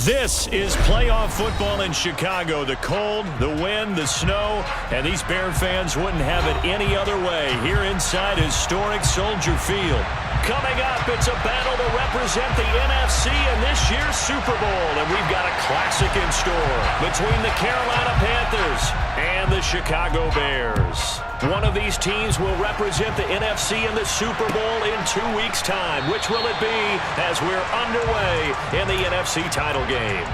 This is playoff football in Chicago. The cold, the wind, the snow, and these Bear fans wouldn't have it any other way here inside historic Soldier Field. Coming up, it's a battle to represent the NFC in this year's Super Bowl, and we've got a classic in store between the Carolina Panthers and the Chicago Bears. One of these teams will represent the NFC in the Super Bowl in 2 weeks' time. Which will it be as we're underway in the NFC title game?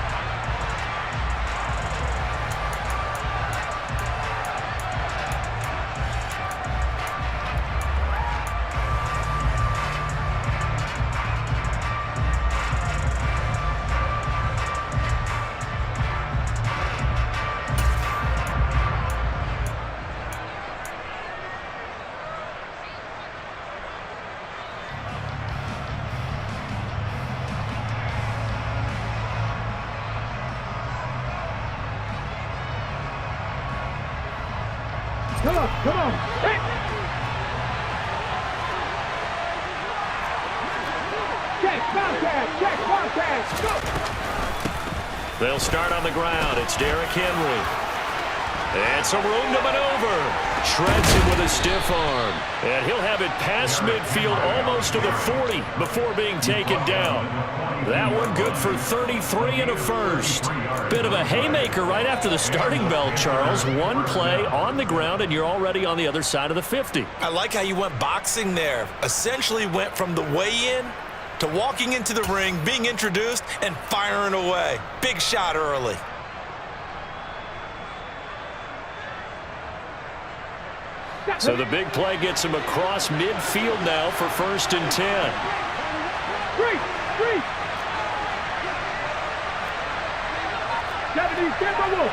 Come on. Hey. Check contact, go. They'll start on the ground. It's Derrick Henry. And some room to maneuver. Shreds him with a stiff arm. And he'll have it past midfield almost to the 40 before being taken down. That one good for 33 and a first. Bit of a haymaker right after the starting bell, Charles. One play on the ground, and you're already on the other side of the 50. I like how you went boxing there. Essentially went from the weigh-in to walking into the ring, being introduced, and firing away. Big shot early. So the big play gets him across midfield now for 1st and 10. Three. 70, stand by Wolf.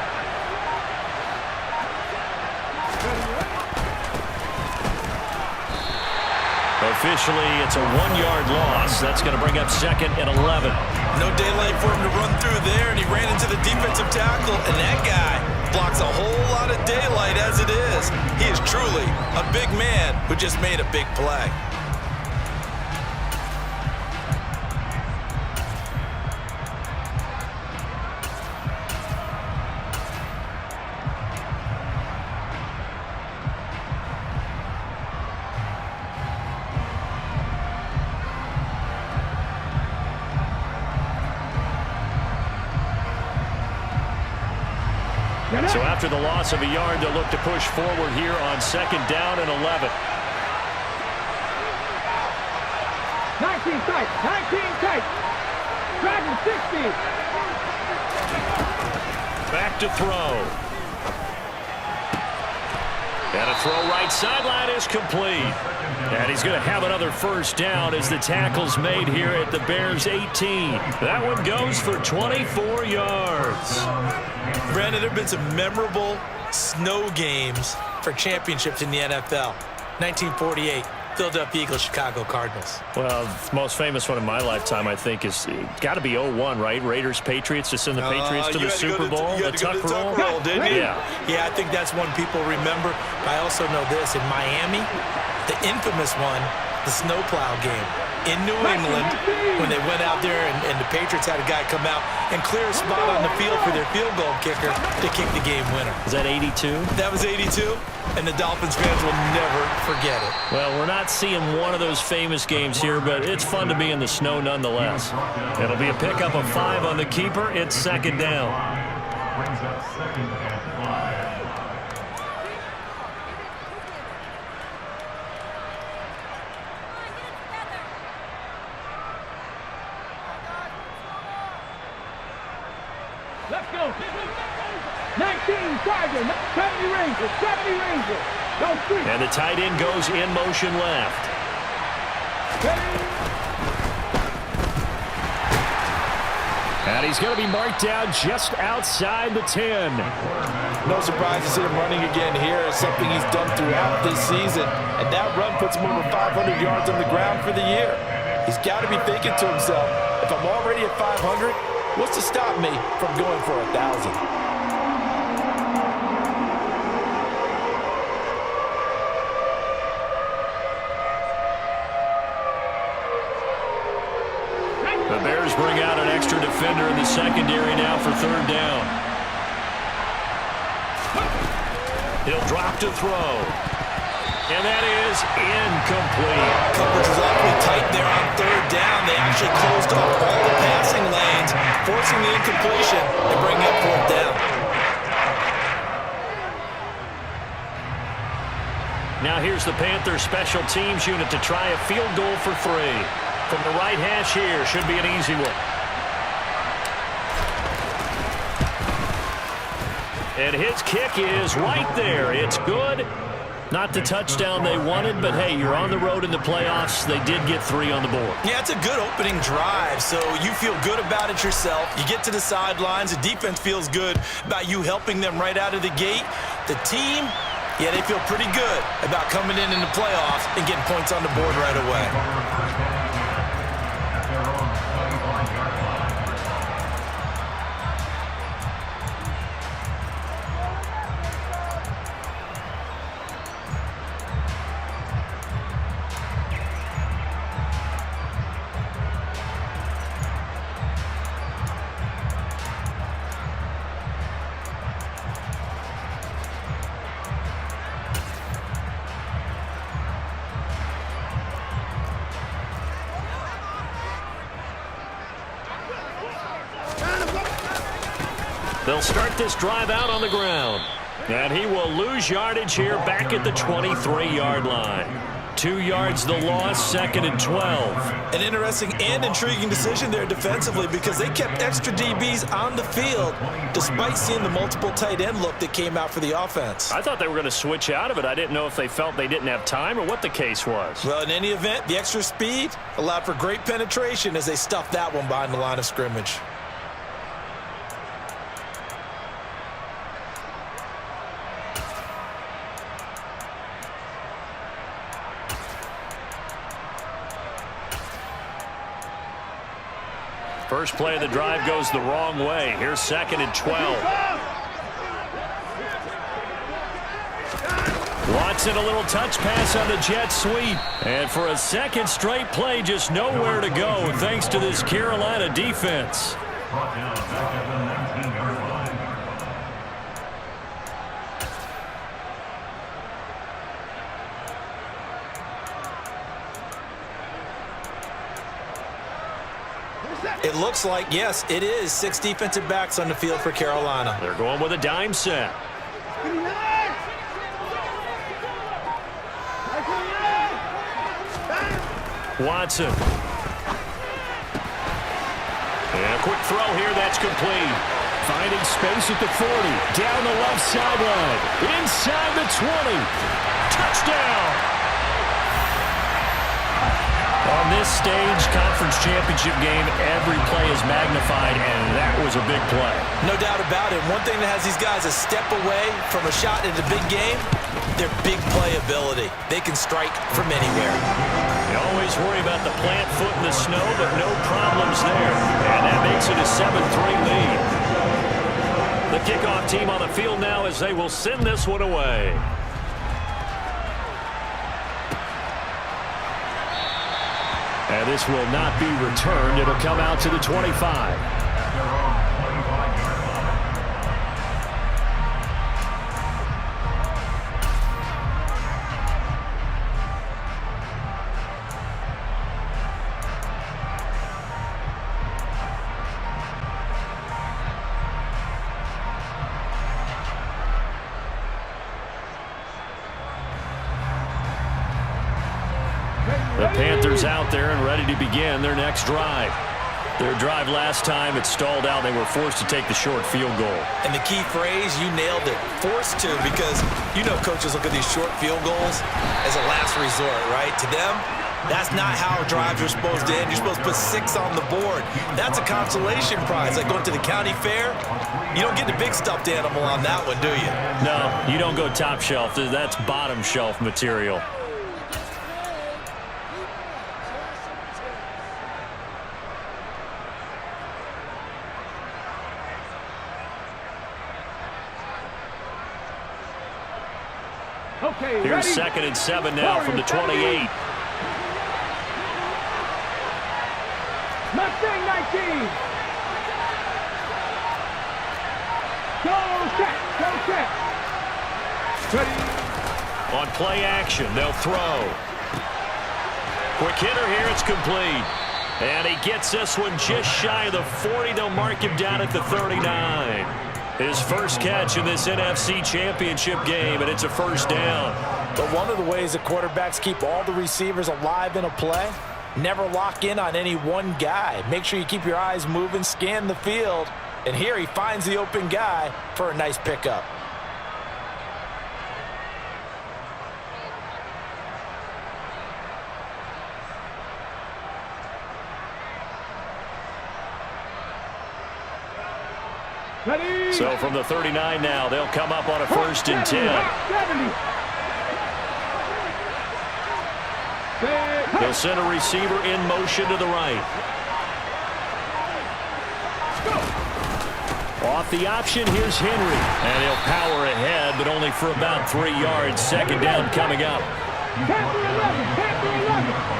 Officially, it's a 1-yard loss. That's going to bring up 2nd and 11. No daylight for him to run through there, and he ran into the defensive tackle, and that guy blocks a whole lot of daylight as it is. He is truly a big man who just made a big play. So after the loss of a yard, they'll look to push forward here on 2nd down and 11. 19 tight. Driving 60. Back to throw. And a throw right sideline is complete. And he's going to have another 1st down as the tackle's made here at the Bears' 18. That one goes for 24 yards. Brandon, there have been some memorable snow games for championships in the NFL. 1948, Philadelphia Eagles, Chicago Cardinals. Well, the most famous one in my lifetime, I think, is got to be 01, right? Raiders-Patriots to send the Patriots to the Super Bowl. You had to go to the tuck roll, didn't you? Yeah, I think that's one people remember. But I also know this. In Miami, the infamous one, the snowplow game in New England, when they went out there and the Patriots had a guy come out and clear a spot on the field for their field goal kicker to kick the game winner. Was that 82? That was 82, and the Dolphins fans will never forget it. Well, we're not seeing one of those famous games here, but it's fun to be in the snow nonetheless. It'll be a pickup of 5 on the keeper. It's 2nd down. Brings up 2nd and 5. Let's go. 19 Tiger, 70 Ranger. No, 3. And the tight end goes in motion left. And he's going to be marked down just outside the 10. No surprise to see him running again here. It's something he's done throughout this season. And that run puts him over 500 yards on the ground for the year. He's got to be thinking to himself, if I'm already at 500, what's to stop me from going for 1,000? The Bears bring out an extra defender in the secondary now for third down. He'll drop to throw. And that is incomplete. Coverage was awfully tight there on third down. They actually closed off all the passing lanes, forcing the incompletion and bringing up fourth down. Now here's the Panthers special teams unit to try a field goal for 3. From the right hash here, should be an easy one. And his kick is right there. It's good. Not the touchdown they wanted, but hey, you're on the road in the playoffs. They did get 3 on the board. Yeah, it's a good opening drive, so you feel good about it yourself. You get to the sidelines. The defense feels good about you helping them right out of the gate. The team, yeah, they feel pretty good about coming in the playoffs and getting points on the board right away. They'll start this drive out on the ground. And he will lose yardage here back at the 23-yard line. 2 yards the loss, 2nd and 12. An interesting and intriguing decision there defensively because they kept extra DBs on the field despite seeing the multiple tight end look that came out for the offense. I thought they were going to switch out of it. I didn't know if they felt they didn't have time or what the case was. Well, in any event, the extra speed allowed for great penetration as they stuffed that one behind the line of scrimmage. First play of the drive goes the wrong way. Here's 2nd and 12. Watson, a little touch pass on the jet sweep. And for a second straight play, just nowhere to go thanks to this Carolina defense. It looks like, yes, it is 6 defensive backs on the field for Carolina. They're going with a dime set. Watson. And a quick throw here, that's complete. Finding space at the 40. Down the left sideline. Inside the 20. Touchdown! On this stage, conference championship game, every play is magnified, and that was a big play. No doubt about it. One thing that has these guys a step away from a shot in the big game, their big play ability. They can strike from anywhere. You always worry about the plant foot in the snow, but no problems there. And that makes it a 7-3 lead. The kickoff team on the field now as they will send this one away. And this will not be returned. It'll come out to the 25. The Panthers out there and ready to begin their next drive. Their drive last time, it stalled out. They were forced to take the short field goal. And the key phrase, you nailed it, forced to, because you know coaches look at these short field goals as a last resort, right? To them, that's not how drives are supposed to end. You're supposed to put 6 on the board. That's a consolation prize. Like going to the county fair, you don't get the big stuffed animal on that one, do you? No, you don't go top shelf. That's bottom shelf material. Okay, here's ready? 2nd and 7 now from the 28. Mustang 19. Go set. Go set. Ready. On play action, they'll throw. Quick hitter here, it's complete. And he gets this one just shy of the 40. They'll mark him down at the 39. His first catch in this NFC Championship game, and it's a first down. But one of the ways the quarterbacks keep all the receivers alive in a play, never lock in on any one guy. Make sure you keep your eyes moving, scan the field. And here he finds the open guy for a nice pickup. Ready. So from the 39 now, they'll come up on a 1st and 10. 70. They'll send a receiver in motion to the right. Off the option, here's Henry. And he'll power ahead, but only for about 3 yards. Second down coming up. Panther 11. Panther 11.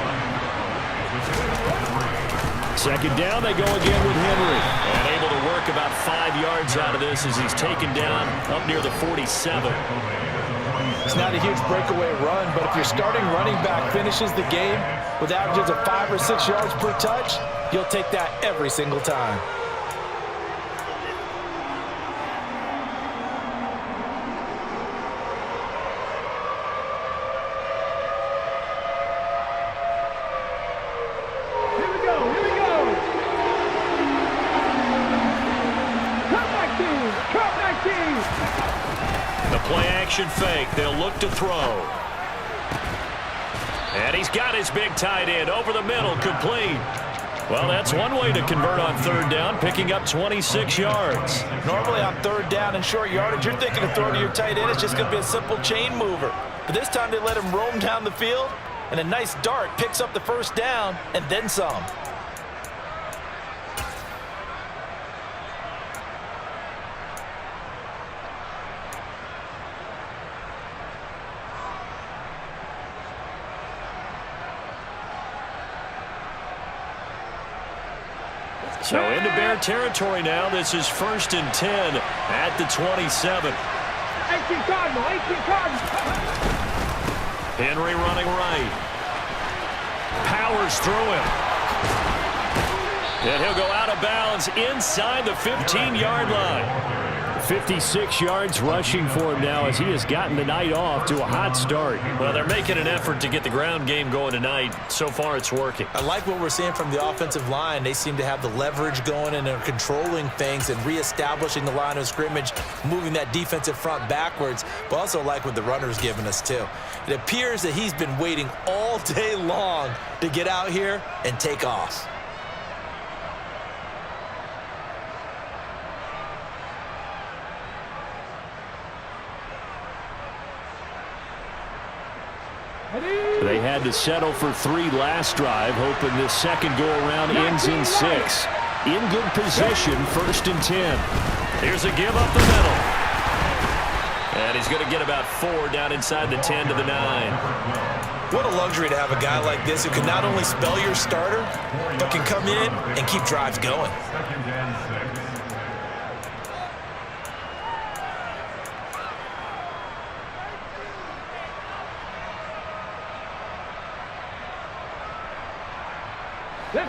Second down, they go again with Henry. And able to work about 5 yards out of this as he's taken down up near the 47. It's not a huge breakaway run, but if your starting running back finishes the game with averages of 5 or 6 yards per touch, you'll take that every single time. Fake. They'll look to throw. And he's got his big tight end over the middle, complete. Well, that's one way to convert on 3rd down, picking up 26 yards. Normally on 3rd down and short yardage, you're thinking of throwing to your tight end. It's just going to be a simple chain mover. But this time they let him roam down the field, and a nice dart picks up the 1st down and then some. So into Bear territory now. This is 1st and 10 at the 27. 18 Cardinal, 18 Cardinal. Henry running right. Powers through him. And he'll go out of bounds inside the 15-yard line. 56 yards rushing for him now as he has gotten the night off to a hot start. Well, they're making an effort to get the ground game going tonight. So far, it's working. I like what we're seeing from the offensive line. They seem to have the leverage going and they're controlling things and reestablishing the line of scrimmage, moving that defensive front backwards, but also like what the runner's giving us, too. It appears that he's been waiting all day long to get out here and take off. They had to settle for 3 last drive, hoping this second go-around ends in 6. In good position, 1st and 10. Here's a give up the middle. And he's going to get about 4 down inside the 10 to the 9. What a luxury to have a guy like this who can not only spell your starter, but can come in and keep drives going.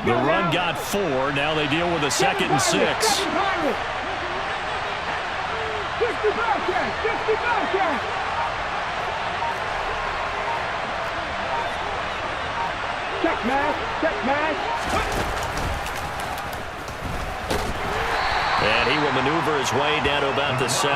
The run got 4. Now they deal with a 2nd and 6. 60 Bobcat! 60 Bobcat! Check match! Check match! And he will maneuver his way down to about the 7.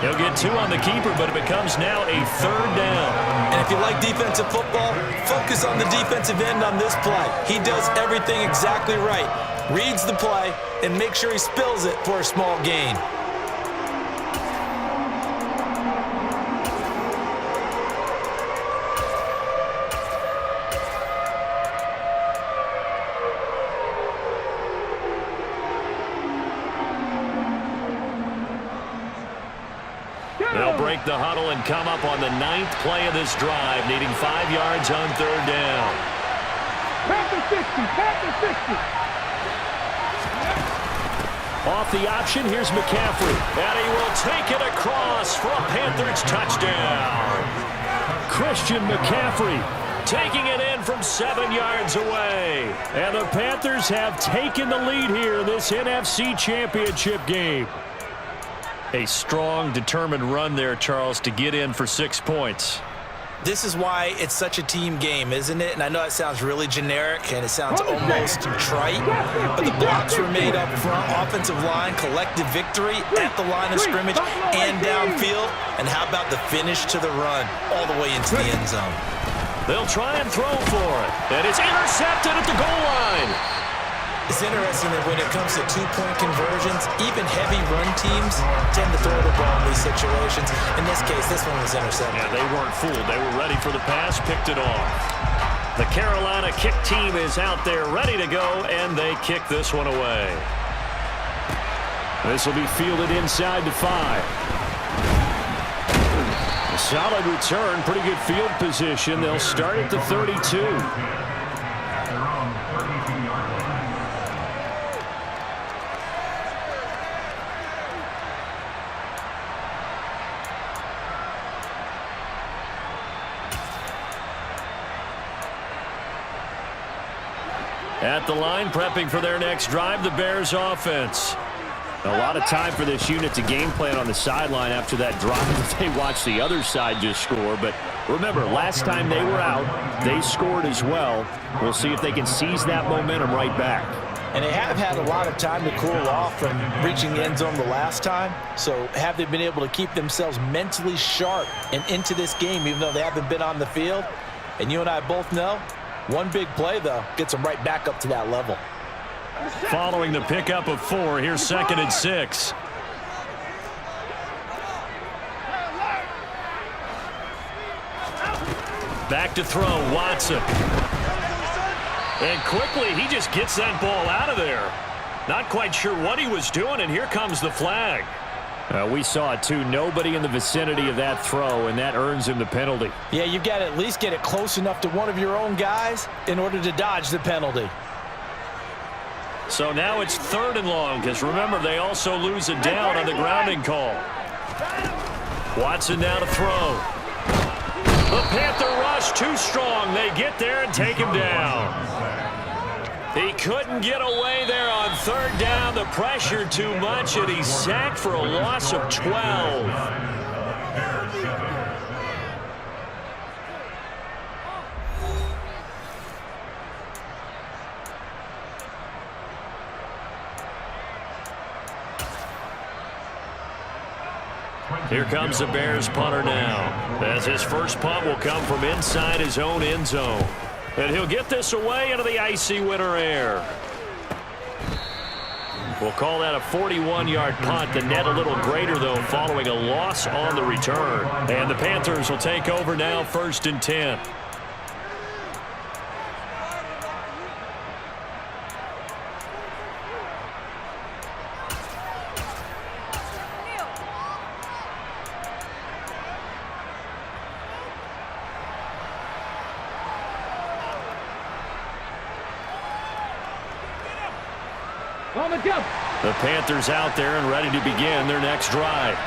He'll get 2 on the keeper, but it becomes now a 3rd down. And if you like defensive football, focus on the defensive end on this play. He does everything exactly right. Reads the play and makes sure he spills it for a small gain. They'll break the huddle and come up on the 9th play of this drive, needing 5 yards on 3rd down. Panther 60, Panther 60. Off the option, here's McCaffrey. And he will take it across for a Panthers touchdown. Christian McCaffrey taking it in from 7 yards away. And the Panthers have taken the lead here in this NFC Championship game. A strong, determined run there, Charles, to get in for 6 points. This is why it's such a team game, isn't it? And I know it sounds really generic and it sounds almost trite, but the blocks were made up front, offensive line, collective victory at the line of scrimmage and downfield. And how about the finish to the run all the way into the end zone? They'll try and throw for it. And it's intercepted at the goal line. It's interesting that when it comes to two-point conversions, even heavy run teams tend to throw the ball in these situations. In this case, this one was intercepted. Yeah, they weren't fooled. They were ready for the pass, picked it off. The Carolina kick team is out there ready to go, and they kick this one away. This will be fielded inside the 5. A solid return, pretty good field position. They'll start at the 32. At the line, prepping for their next drive, the Bears offense. A lot of time for this unit to game plan on the sideline after that drive that they watched the other side just score. But remember, last time they were out, they scored as well. We'll see if they can seize that momentum right back. And they have had a lot of time to cool off from reaching the end zone the last time. So have they been able to keep themselves mentally sharp and into this game, even though they haven't been on the field? And you and I both know, one big play, though, gets them right back up to that level. Following the pickup of 4, here's 2nd and 6. Back to throw, Watson. And quickly, he just gets that ball out of there. Not quite sure what he was doing, and here comes the flag. We saw it, too. Nobody in the vicinity of that throw, and that earns him the penalty. Yeah, you've got to at least get it close enough to one of your own guys in order to dodge the penalty. So now it's 3rd and long, because remember, they also lose a down on the grounding call. Watson now to throw. The Panther rush too strong. They get there and take him down. He couldn't get away there on 3rd down. The pressure too much, and he's sacked for a loss of 12. Here comes the Bears punter now, as his first punt will come from inside his own end zone. And he'll get this away into the icy winter air. We'll call that a 41-yard punt. The net a little greater, though, following a loss on the return. And the Panthers will take over now, 1st and 10. The Panthers out there and ready to begin their next drive.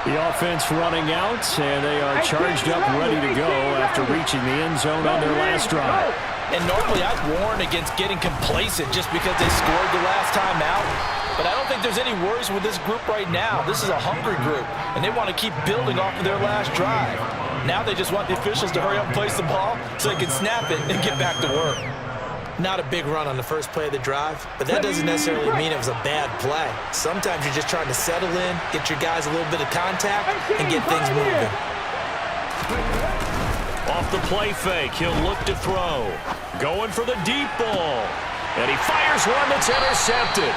The offense running out, and they are charged up, ready to go after reaching the end zone on their last drive. And normally I'd warn against getting complacent just because they scored the last time out. But I don't think there's any worries with this group right now. This is a hungry group, and they want to keep building off of their last drive. Now they just want the officials to hurry up and place the ball so they can snap it and get back to work. Not a big run on the first play of the drive, but that doesn't necessarily mean it was a bad play. Sometimes you're just trying to settle in, get your guys a little bit of contact, and get things moving. Off the play fake, he'll look to throw. Going for the deep ball. And he fires one that's intercepted.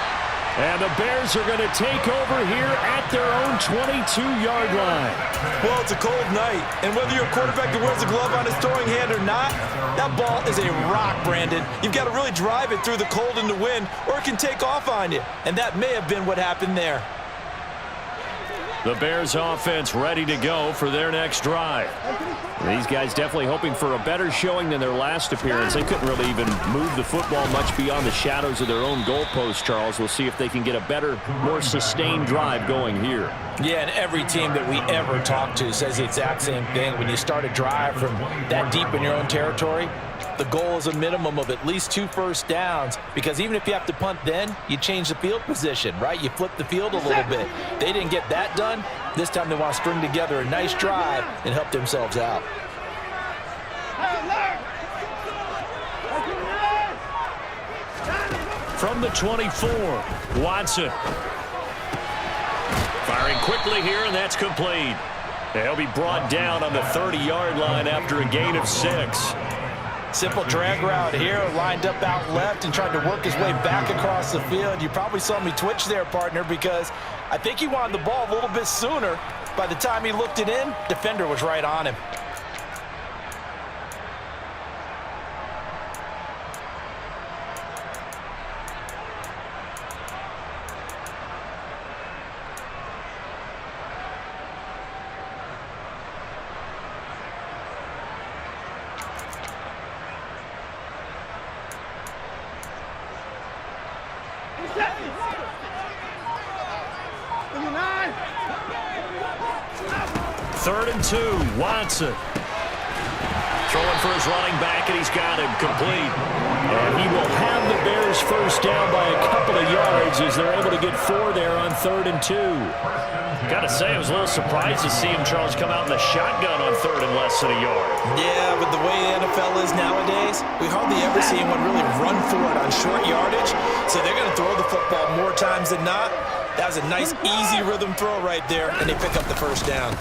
And the Bears are going to take over here at their own 22-yard line. Well, it's a cold night, and whether you're a quarterback that wears a glove on his throwing hand or not, that ball is a rock, Brandon. You've got to really drive it through the cold and the wind, or it can take off on you. And that may have been what happened there. The Bears offense ready to go for their next drive. These guys definitely hoping for a better showing than their last appearance. They couldn't really even move the football much beyond the shadows of their own goalpost, Charles. We'll see if they can get a better, more sustained drive going here. Yeah, and every team that we ever talk to says the exact same thing. When you start a drive from that deep in your own territory, the goal is a minimum of at least 2 first downs, because even if you have to punt then, you change the field position, right? You flip the field a little bit. They didn't get that done. This time they want to string together a nice drive and help themselves out. From the 24, Watson. Firing quickly here, and that's complete. They'll be brought down on the 30-yard line after a gain of 6. Simple drag route here, lined up out left and tried to work his way back across the field. You probably saw me twitch there, partner, because I think he wanted the ball a little bit sooner. By the time he looked it in, defender was right on him. Third and 2, Watson. Throwing for his running back, and he's got him complete. And he will have the Bears first down by a couple of yards as they're able to get 4 there on 3rd and 2. Got to say, I was a little surprised to see him, Charles, come out in the shotgun on 3rd and less than a yard. Yeah, but the way the NFL is nowadays, we hardly ever see anyone really run for it on short yardage. So they're going to throw the football more times than not. That was a nice, easy rhythm throw right there, and they pick up the first down.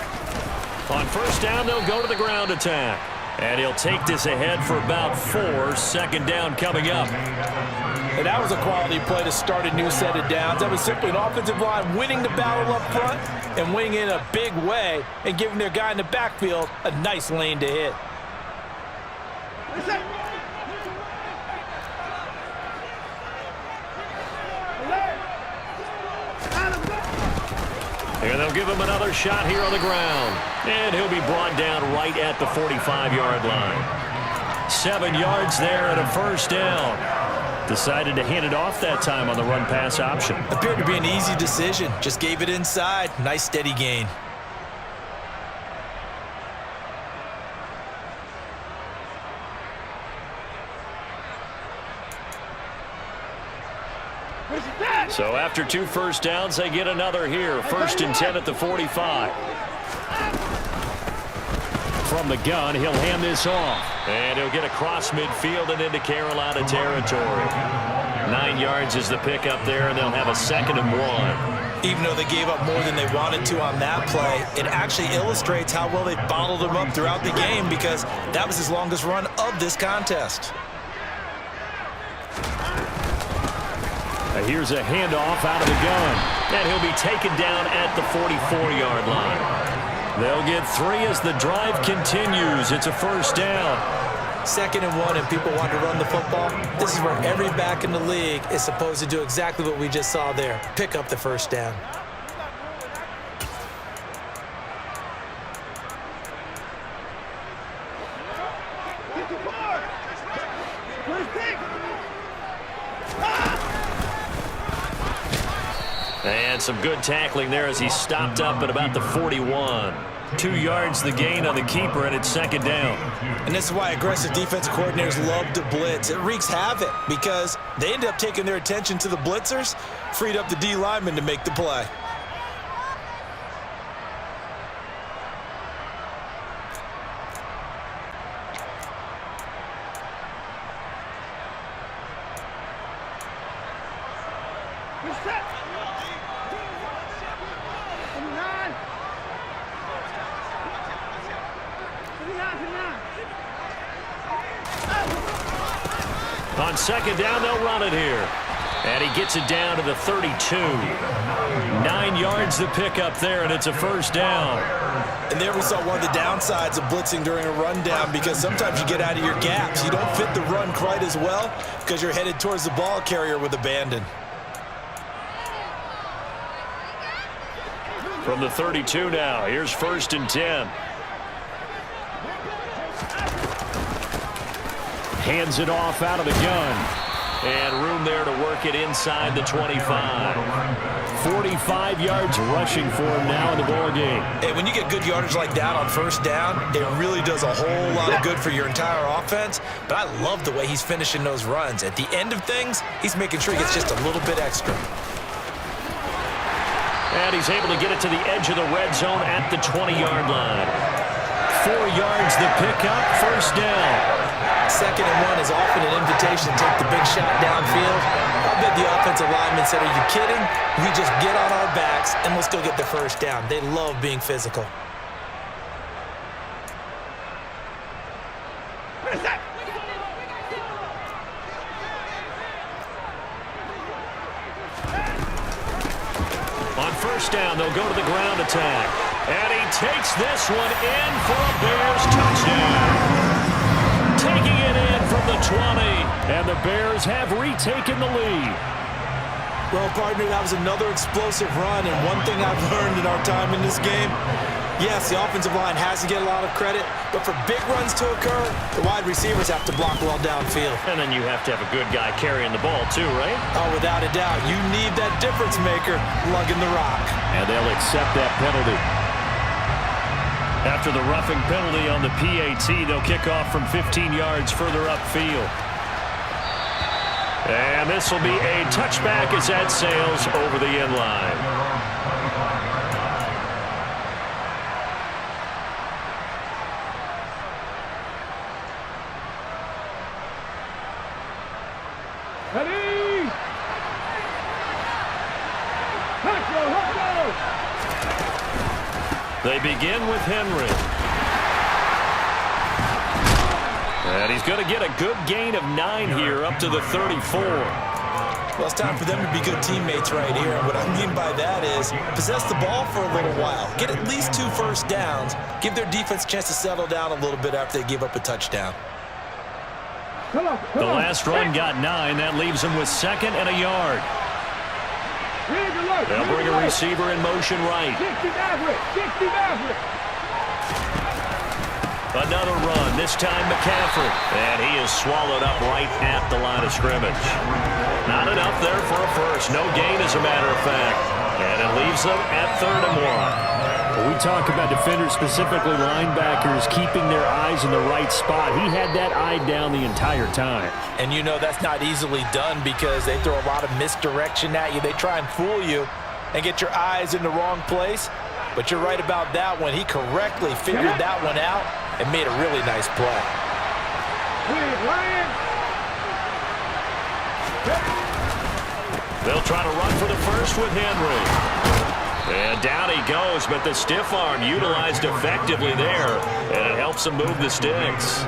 On first down, they'll go to the ground attack. And he'll take this ahead for about 4. Second down coming up. And that was a quality play to start a new set of downs. That was simply an offensive line winning the battle up front and winning in a big way and giving their guy in the backfield a nice lane to hit. And they'll give him another shot here on the ground. And he'll be brought down right at the 45-yard line. 7 yards there and a first down. Decided to hand it off that time on the run-pass option. Appeared to be an easy decision. Just gave it inside. Nice steady gain. So after 2 first downs, they get another here. 1st and 10 at the 45. From the gun, he'll hand this off. And he'll get across midfield and into Carolina territory. 9 yards is the pickup there, and they'll have a 2nd and 1. Even though they gave up more than they wanted to on that play, it actually illustrates how well they bottled him up throughout the game, because that was his longest run of this contest. Here's a handoff out of the gun. And he'll be taken down at the 44-yard line. They'll get 3 as the drive continues. It's a first down. 2nd and 1, and people want to run the football. This is where every back in the league is supposed to do exactly what we just saw there. Pick up the first down. And some good tackling there as he stopped up at about the 41. 2 yards the gain on the keeper, and it's 2nd down. And this is why aggressive defensive coordinators love to blitz. It wreaks havoc because they end up taking their attention to the blitzers, freed up the D lineman to make the play. On 2nd down, they'll run it here. And he gets it down to the 32. 9 yards the pickup there, and it's a first down. And there we saw one of the downsides of blitzing during a rundown, because sometimes you get out of your gaps. You don't fit the run quite as well because you're headed towards the ball carrier with abandon. From the 32 now, here's 1st and 10. Hands it off out of the gun. And room there to work it inside the 25. 45 yards rushing for him now in the ball game. And when you get good yardage like that on first down, it really does a whole lot of good for your entire offense. But I love the way he's finishing those runs. At the end of things, he's making sure he gets just a little bit extra. And he's able to get it to the edge of the red zone at the 20-yard line. 4 yards the pickup, first down. 2nd and 1 is often an invitation to take the big shot downfield. I bet the offensive lineman said, are you kidding? We just get on our backs and let's go get the first down. They love being physical. On first down, they'll go to the ground attack. And he takes this one in for a Bears touchdown. Taking it in from the 20, and the Bears have retaken the lead. Well, partner, that was another explosive run, and one thing I've learned in our time in this game, yes, the offensive line has to get a lot of credit, but for big runs to occur, the wide receivers have to block well downfield. And then you have to have a good guy carrying the ball too, right? Oh, without a doubt. You need that difference maker lugging the rock. And they'll accept that penalty. After the roughing penalty on the PAT, they'll kick off from 15 yards further upfield. And this will be a touchback as that sails over the end line. Ready? Let's go, let's go! They begin with Henry. And he's going to get a good gain of 9 here up to the 34. Well, it's time for them to be good teammates right here. And what I mean by that is possess the ball for a little while. Get at least 2 first downs. Give their defense a chance to settle down a little bit after they give up a touchdown. The last run got 9. That leaves them with 2nd and a yard. They'll bring a receiver in motion right. 60 Maverick, 60 Maverick. Another run, this time McCaffrey. And he is swallowed up right at the line of scrimmage. Not enough there for a first. No gain, as a matter of fact. And it leaves them at 3rd and 1. When we talk about defenders, specifically linebackers, keeping their eyes in the right spot, he had that eye down the entire time. And you know that's not easily done because they throw a lot of misdirection at you. They try and fool you and get your eyes in the wrong place. But you're right about that one. He correctly figured that one out and made a really nice play. They'll try to run for the first with Henry. And down he goes, but the stiff arm utilized effectively there, and it helps him move the sticks.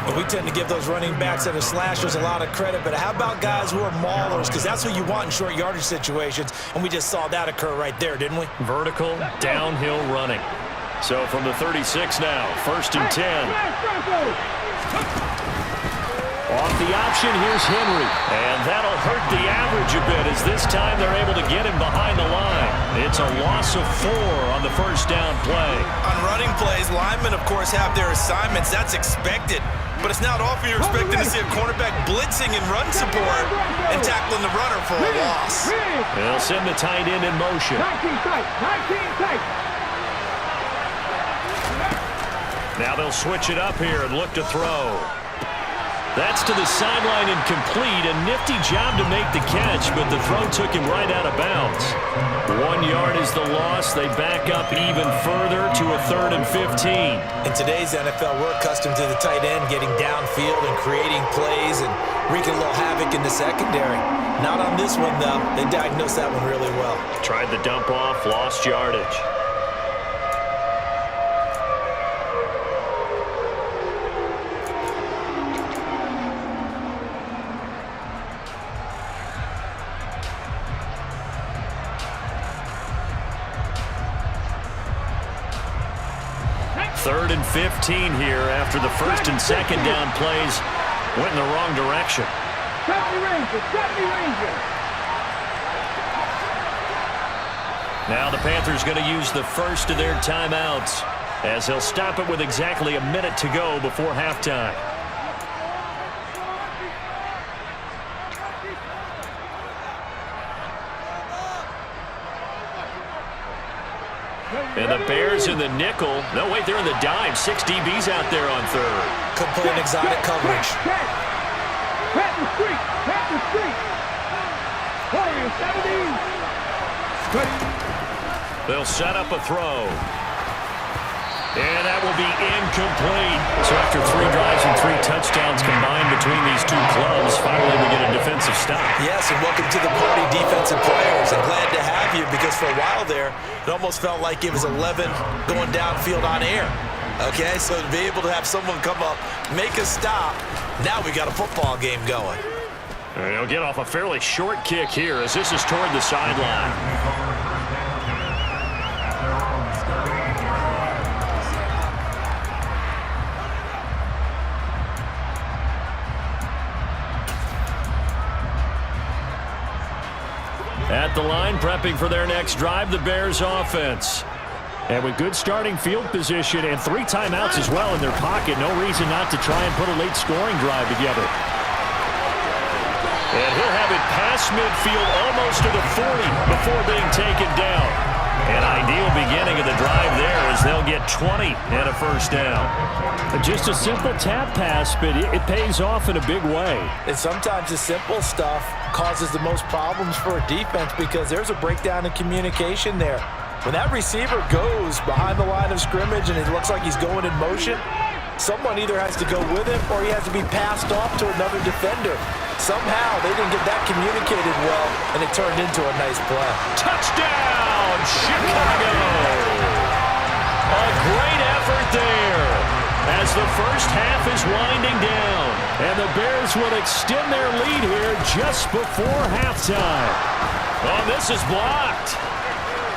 But we tend to give those running backs that are slashers a lot of credit, but how about guys who are maulers? Because that's what you want in short yardage situations, and we just saw that occur right there, didn't we? Vertical, downhill running. So from the 36 now, 1st and 10. Off the option, here's Henry. And that'll hurt the average a bit as this time they're able to get him behind the line. It's a loss of 4 on the first down play. On running plays, linemen, of course, have their assignments. That's expected. But it's not often you're expecting to see a cornerback blitzing and run support and tackling the runner for a loss. They'll send the tight end in motion. 19 tight, 19 tight. Now they'll switch it up here and look to throw. That's to the sideline incomplete. A nifty job to make the catch, but the throw took him right out of bounds. 1 yard is the loss. They back up even further to a 3rd and 15. In today's NFL, we're accustomed to the tight end getting downfield and creating plays and wreaking a little havoc in the secondary. Not on this one, though. They diagnosed that one really well. Tried the dump off, lost yardage. Third and 15 here after the 1st and 2nd down plays went in the wrong direction. Set me Ranger. Now the Panthers going to use the first of their timeouts as they'll stop it with exactly a minute to go before halftime. And the Bears in the nickel. No, wait, they're in the dime. 6 DBs out there on third. Could play an exotic coverage. Pat the street. Pat the street. Warrior 70. They'll set up a throw. And that will be incomplete. So after 3 drives and 3 touchdowns combined between these two clubs, finally we get a defensive stop. Yes, and welcome to the party, defensive players. I'm glad to have you because for a while there, it almost felt like it was 11 going downfield on air. Okay, so to be able to have someone come up, make a stop, now we got a football game going. And he'll get off a fairly short kick here as this is toward the sideline. At the line, prepping for their next drive, the Bears offense. And with good starting field position and 3 timeouts as well in their pocket, no reason not to try and put a late scoring drive together. And he'll have it past midfield almost to the 40 before being taken down. An ideal beginning of the drive there as they'll get 20 and a first down. Just a simple tap pass, but it pays off in a big way. And sometimes the simple stuff causes the most problems for a defense because there's a breakdown in communication there. When that receiver goes behind the line of scrimmage and it looks like he's going in motion, someone either has to go with him or he has to be passed off to another defender. Somehow they didn't get that communicated well, and it turned into a nice play. Touchdown, Chicago! A great effort there as the first half is winding down. And the Bears will extend their lead here just before halftime. Oh, this is blocked.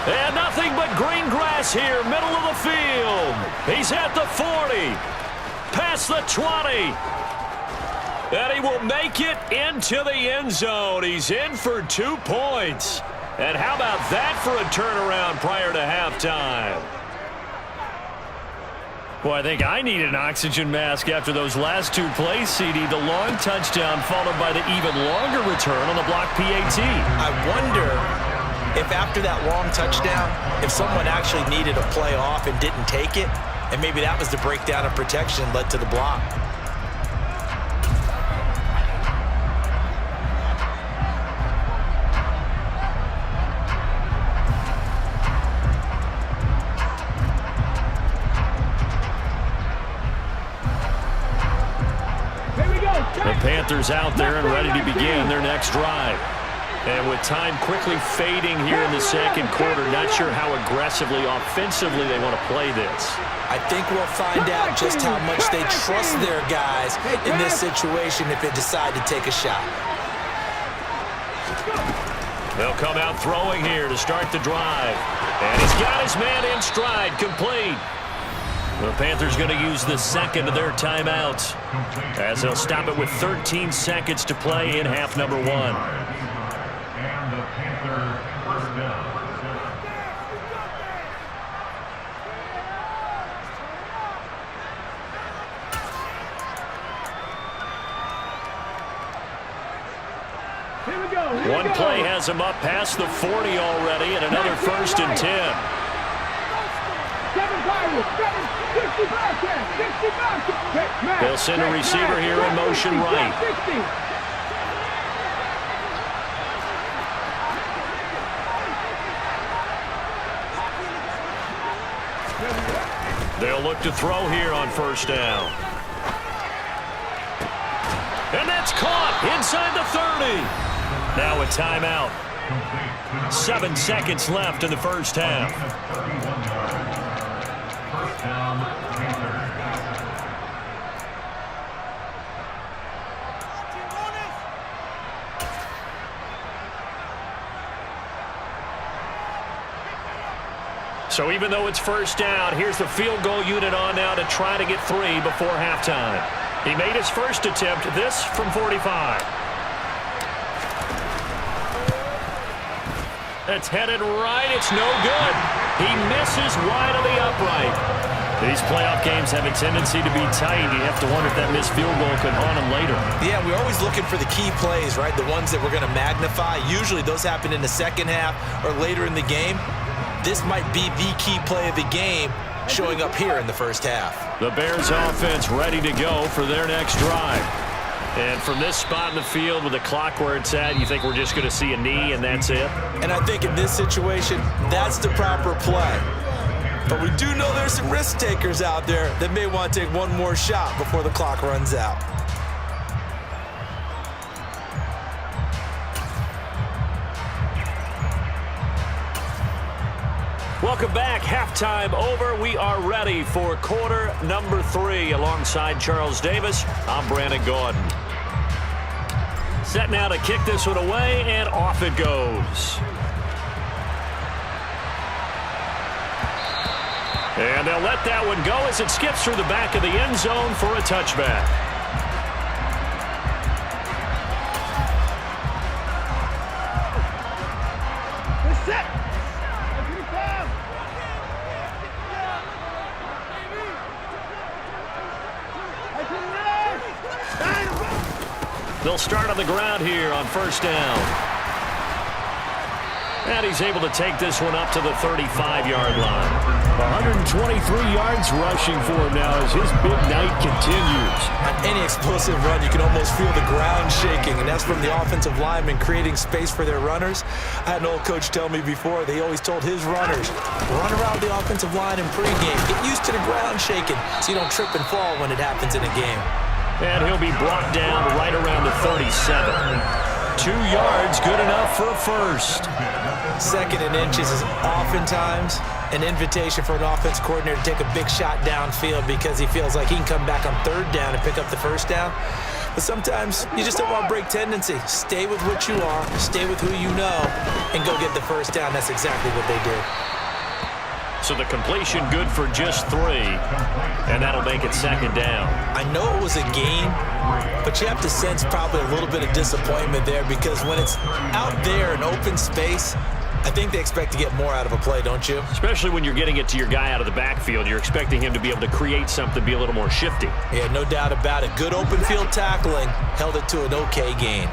And nothing but green grass here, middle of the field. He's at the 40, past the 20. And he will make it into the end zone. He's in for 2 points. And how about that for a turnaround prior to halftime? Boy, I think I need an oxygen mask after those last 2 plays, CD. The long touchdown followed by the even longer return on the block PAT. I wonder if after that long touchdown, if someone actually needed a play off and didn't take it, and maybe that was the breakdown of protection led to the block. The Panthers out there and ready to begin their next drive. And with time quickly fading here in the second quarter, not sure how aggressively, offensively they want to play this. I think we'll find out just how much they trust their guys in this situation if they decide to take a shot. They'll come out throwing here to start the drive. And he's got his man in stride, complete. The Panthers going to use the second of their timeouts as they'll stop it with 13 seconds to play in half number 1. And the Panther first down. Here we go. One play has him up past the 40 already, and another 1st and 10. 65. They'll send a receiver here in motion right. They'll look to throw here on first down. And that's caught inside the 30. Now a timeout. 7 seconds left in the first half. First down, Panthers. So even though it's first down, here's the field goal unit on now to try to get 3 before halftime. He made his first attempt, this from 45. It's headed right, it's no good. He misses wide of the upright. These playoff games have a tendency to be tight. You have to wonder if that missed field goal could haunt him later. Yeah, we're always looking for the key plays, right? The ones that we're going to magnify. Usually those happen in the second half or later in the game. this might be the key play of the game showing up here in the first half. The Bears offense ready to go for their next drive. And from this spot in the field with the clock where it's at, you think we're just going to see a knee and that's it? And I think in this situation, that's the proper play. But we do know there's some risk takers out there that may want to take one more shot before the clock runs out. Welcome back. Halftime over. We are ready for quarter number 3. Alongside Charles Davis, I'm Brandon Gordon. Set now to kick this one away, and off it goes. And they'll let that one go as it skips through the back of the end zone for a touchback. They'll start on the ground here on first down. And he's able to take this one up to the 35-yard line. 123 yards rushing for him now as his big night continues. On any explosive run, you can almost feel the ground shaking, and that's from the offensive linemen creating space for their runners. I had an old coach tell me before, they always told his runners, run around the offensive line in pregame. Get used to the ground shaking so you don't trip and fall when it happens in a game. And he'll be brought down right around the 37. 2 yards, good enough for a first. 2nd and inches is oftentimes an invitation for an offense coordinator to take a big shot downfield because he feels like he can come back on 3rd down and pick up the first down. But sometimes you just don't want to break tendency. Stay with what you are, stay with who you know, and go get the first down. That's exactly what they did. So the completion good for just 3, and that'll make it 2nd down. I know it was a gain, but you have to sense probably a little bit of disappointment there because when it's out there in open space, I think they expect to get more out of a play, don't you? Especially when you're getting it to your guy out of the backfield. You're expecting him to be able to create something, be a little more shifty. Yeah, no doubt about it. Good open field tackling held it to an okay gain.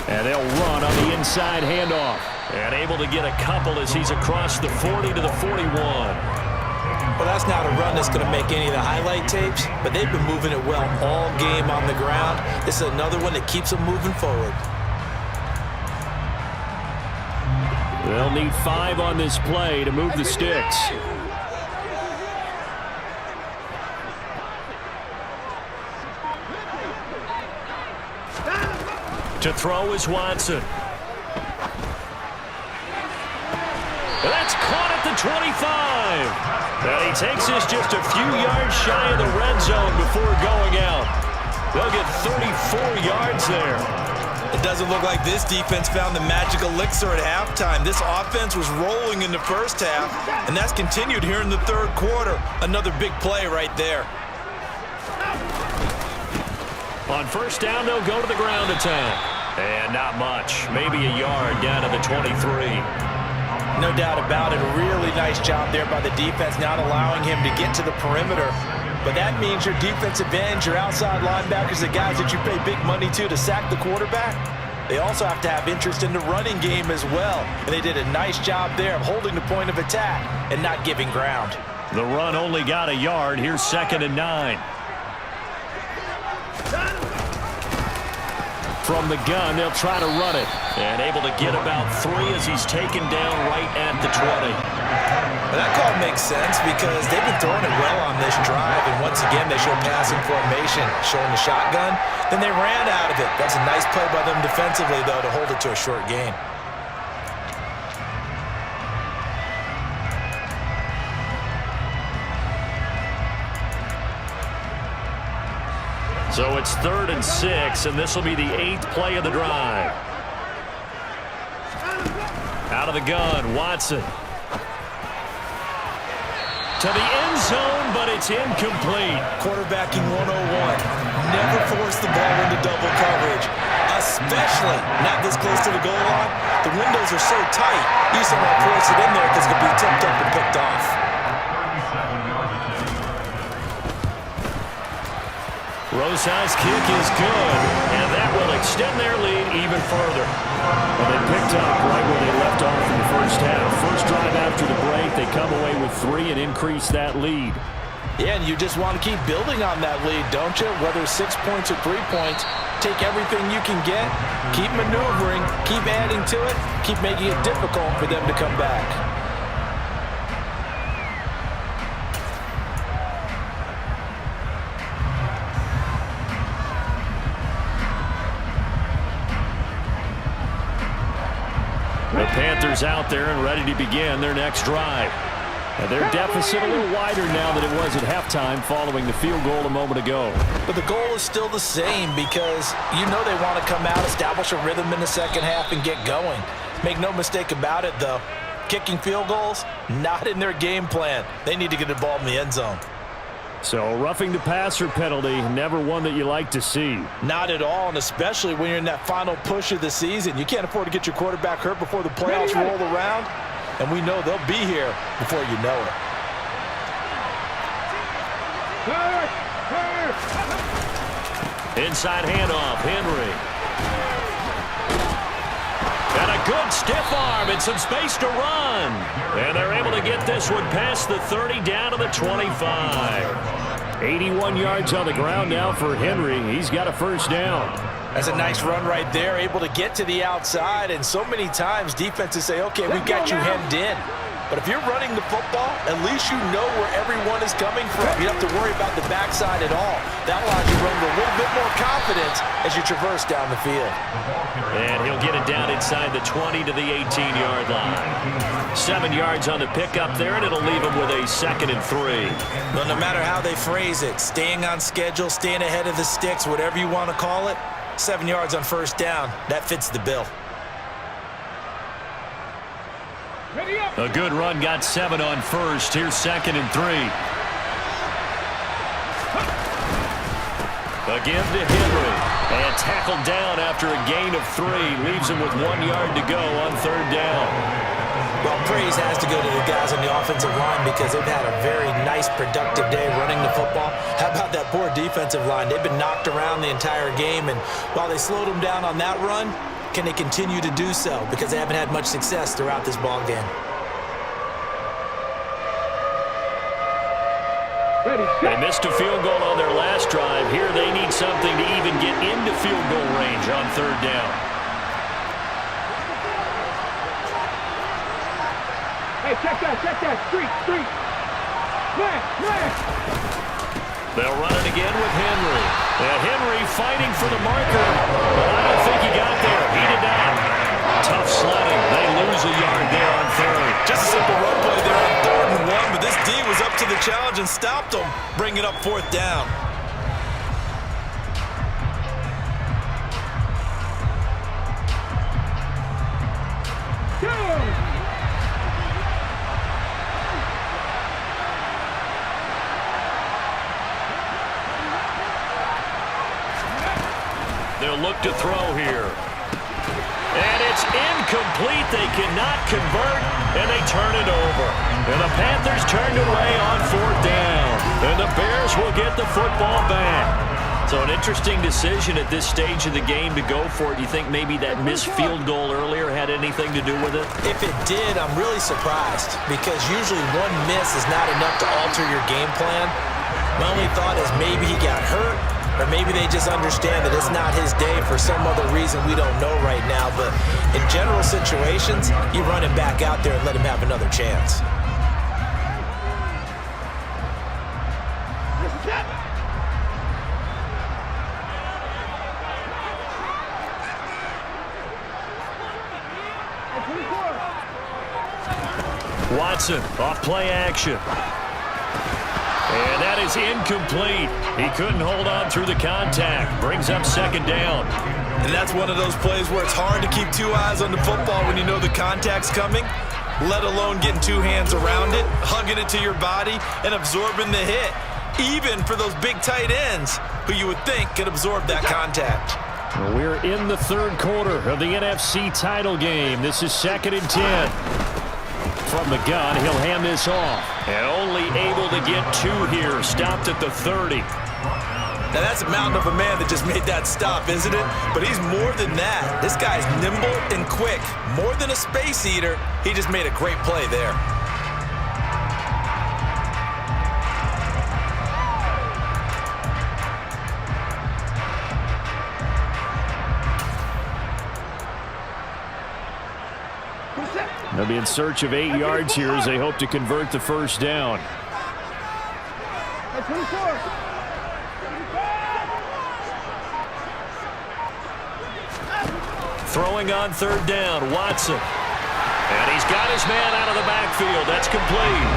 And they'll run on the inside handoff. And able to get a couple as he's across the 40 to the 41. Well, that's not a run that's going to make any of the highlight tapes, but they've been moving it well all game on the ground. This is another one that keeps them moving forward. They'll need 5 on this play to move the sticks. To throw is Watson. That's caught at the 25. And he takes this just a few yards shy of the red zone before going out. They'll get 34 yards there. It doesn't look like this defense found the magic elixir at halftime. This offense was rolling in the first half, and that's continued here in the 3rd quarter. Another big play right there. On first down, they'll go to the ground attack. And not much. Maybe a yard down to the 23. No doubt about it. A really nice job there by the defense, not allowing him to get to the perimeter. But that means your defensive ends, your outside linebackers, the guys that you pay big money to sack the quarterback, they also have to have interest in the running game as well. And they did a nice job there of holding the point of attack and not giving ground. The run only got a yard. Here's 2nd and 9. From the gun, they'll try to run it. And able to get about 3 as he's taken down right at the 20. Well, that call makes sense because they've been throwing it well on this drive. And once again, they show passing formation, showing the shotgun. Then they ran out of it. That's a nice play by them defensively, though, to hold it to a short gain. So it's 3rd and 6, and this will be the 8th play of the drive. Out of the gun, Watson. To the end zone, but it's incomplete. Quarterbacking 101. Never force the ball into double coverage, especially not this close to the goal line. The windows are so tight, you just don't want to force it in there because it could be tipped up and picked off. Rosa's kick is good, and that will extend their lead even further. Well, they picked up right where they left off in the first half. First drive after the break, they come away with 3 and increase that lead. Yeah, and you just want to keep building on that lead, don't you? Whether 6 points or 3 points, take everything you can get, keep maneuvering, keep adding to it, keep making it difficult for them to come back. The Panthers out there and ready to begin their next drive. And their deficit a little wider now than it was at halftime following the field goal a moment ago. But the goal is still the same because you know they want to come out, establish a rhythm in the second half, and get going. Make no mistake about it, though. Kicking field goals, not in their game plan. They need to get the ball in the end zone. So roughing the passer penalty, never one that you like to see. Not at all, and especially when you're in that final push of the season. You can't afford to get your quarterback hurt before the playoffs roll around. And we know they'll be here before you know it. Inside handoff, Henry. And a good stiff arm and some space to run. And they're able to get this one past the 30 down to the 25. 81 yards on the ground now for Henry. He's got a first down. That's a nice run right there, able to get to the outside. And so many times defenses say, okay, we've got you hemmed in. But if you're running the football, at least you know where everyone is coming from. You don't have to worry about the backside at all. That allows you to run with a little bit more confidence as you traverse down the field. And he'll get it down inside the 20 to the 18-yard line. 7 yards on the pickup there, and it'll leave him with a 2nd and 3. But no matter how they phrase it, staying on schedule, staying ahead of the sticks, whatever you want to call it, 7 yards on first down, that fits the bill. A good run, got 7 on first. Here's 2nd and 3. Again to Henry. And tackled down after a gain of 3. Leaves him with 1 yard to go on 3rd down. Well, praise has to go to the guys on the offensive line because they've had a very nice, productive day running the football. How about that poor defensive line? They've been knocked around the entire game, and while they slowed them down on that run, can they continue to do so? Because they haven't had much success throughout this ball game. They missed a field goal on their last drive. Here they need something to even get into field goal range on 3rd down. Hey, check that, street. Man. They'll run it again with Henry. And Henry fighting for the marker, but I don't think he got there. He did not. Tough sledding. They lose a yard there on 3rd. Just a simple run play there on 3rd and 1, but this D was up to the challenge and stopped them, bringing up 4th down. They'll look to throw here. And it's incomplete. They cannot convert, and they turn it over. And the Panthers turned away on 4th down. And the Bears will get the football back. So an interesting decision at this stage of the game to go for it. You think maybe that missed field goal earlier had anything to do with it? If it did, I'm really surprised because usually one miss is not enough to alter your game plan. My only thought is maybe he got hurt, or maybe they just understand that it's not his day for some other reason we don't know right now. But in general situations, you run him back out there and let him have another chance. Watson off play action. And that is incomplete. He couldn't hold on through the contact. Brings up 2nd down. And that's one of those plays where it's hard to keep 2 eyes on the football when you know the contact's coming, let alone getting 2 hands around it, hugging it to your body, and absorbing the hit, even for those big tight ends who you would think could absorb that contact. Well, we're in the 3rd quarter of the NFC title game. This is 2nd and 10. From the gun, he'll hand this off. And only able to get 2 here. Stopped at the 30. Now, that's a mountain of a man that just made that stop, isn't it? But he's more than that. This guy's nimble and quick. More than a space eater, he just made a great play there. They'll be in search of 8 yards here as they hope to convert the first down. Throwing on third down, Watson. And he's got his man out of the backfield. That's complete.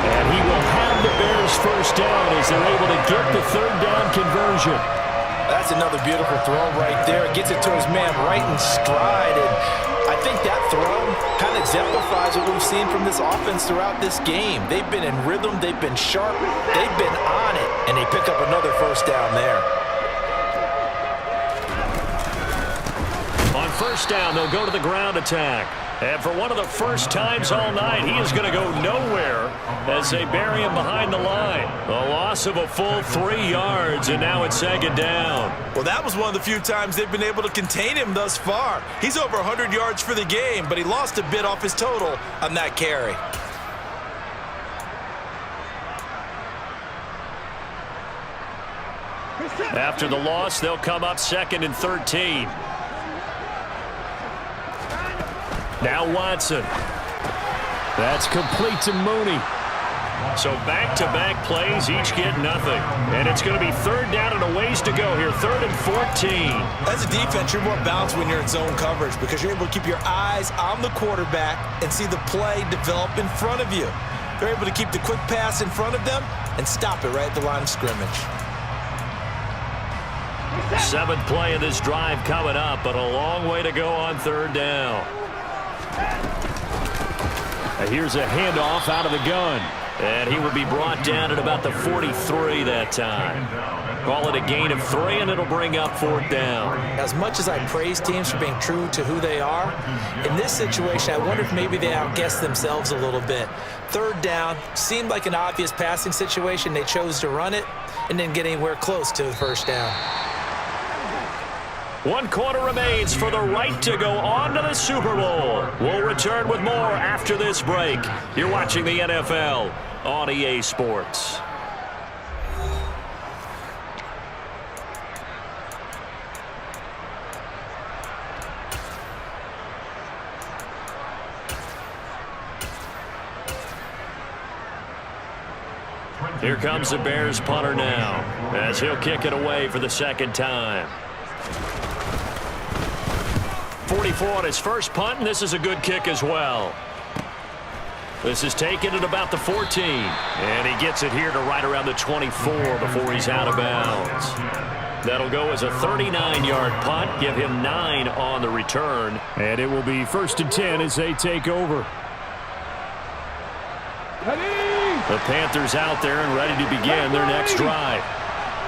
And he will have the Bears first down as they're able to get the third down conversion. That's another beautiful throw right there. Gets it to his man right in stride. And I think that throw kind of exemplifies what we've seen from this offense throughout this game. They've been in rhythm. They've been sharp. They've been on it. And they pick up another first down there. On first down, they'll go to the ground attack. And for one of the first times all night, he is going to go nowhere as they bury him behind the line. A loss of a full 3 yards, and now it's second down. Well, that was one of the few times they've been able to contain him thus far. He's over 100 yards for the game, but he lost a bit off his total on that carry. After the loss, they'll come up 2nd and 13. Now Watson. That's complete to Mooney. So back-to-back plays, each get nothing. And it's going to be third down and a ways to go here, 3rd and 14. As a defense, you're more balanced when you're in zone coverage because you're able to keep your eyes on the quarterback and see the play develop in front of you. They're able to keep the quick pass in front of them and stop it right at the line of scrimmage. 7th play of this drive coming up, but a long way to go on third down. Here's a handoff out of the gun. And he will be brought down at about the 43 that time. Call it a gain of 3, and it'll bring up 4th down. As much as I praise teams for being true to who they are, in this situation, I wonder if maybe they outguessed themselves a little bit. Third down seemed like an obvious passing situation. They chose to run it and didn't get anywhere close to the first down. 1 quarter remains for the right to go on to the Super Bowl. We'll return with more after this break. You're watching the NFL on EA Sports. Here comes the Bears punter now as he'll kick it away for the 2nd time. 44 on his first punt, and this is a good kick as well. This is taken at about the 14, and he gets it here to right around the 24 before he's out of bounds. That'll go as a 39-yard punt, give him 9 on the return. And it will be 1st and 10 as they take over. The Panthers out there and ready to begin their next drive.